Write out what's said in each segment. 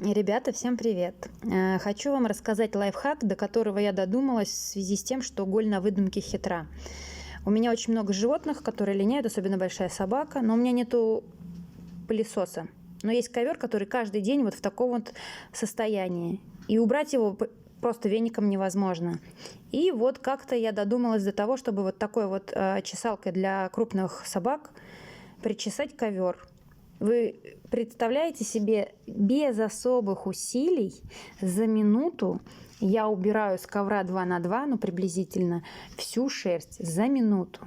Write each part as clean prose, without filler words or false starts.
Ребята, всем привет! Хочу вам рассказать лайфхак, до которого я додумалась в связи с тем, что голь на выдумке хитра. У меня очень много животных, которые линяют, особенно большая собака, но у меня нету пылесоса. Но есть ковер, который каждый день вот в таком вот состоянии. И убрать его просто веником невозможно. И вот как-то я додумалась до того, чтобы вот такой вот чесалкой для крупных собак причесать ковер. Вы представляете себе, без особых усилий за минуту я убираю с ковра 2 на 2, ну приблизительно, всю шерсть за минуту.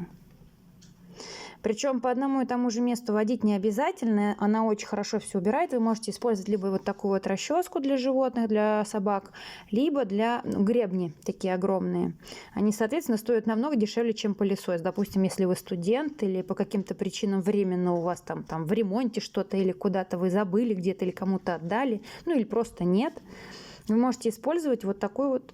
Причем по одному и тому же месту водить не обязательно, она очень хорошо все убирает. Вы можете использовать либо вот такую вот расческу для животных, для собак, либо для гребни такие огромные. Они, соответственно, стоят намного дешевле, чем пылесос. Допустим, если вы студент или по каким-то причинам временно у вас там в ремонте что-то или куда-то вы забыли где-то или кому-то отдали, ну или просто нет, вы можете использовать вот такой вот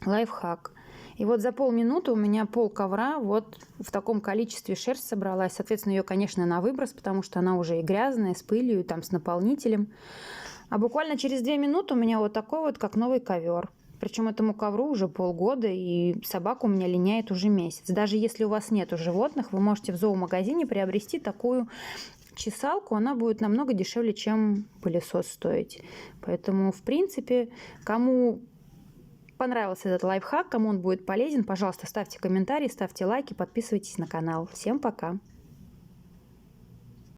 лайфхак. И вот за полминуты у меня пол ковра вот в таком количестве шерсть собралась. Соответственно, ее, конечно, на выброс, потому что она уже и грязная, с пылью, и там с наполнителем. А буквально через 2 минуты у меня вот такой вот, как новый ковер. Причем этому ковру уже полгода, и собака у меня линяет уже месяц. Даже если у вас нету животных, вы можете в зоомагазине приобрести такую чесалку, она будет намного дешевле, чем пылесос стоить. Поэтому, в принципе, кому понравился этот лайфхак, кому он будет полезен, пожалуйста, ставьте комментарии, ставьте лайки, подписывайтесь на канал. Всем пока!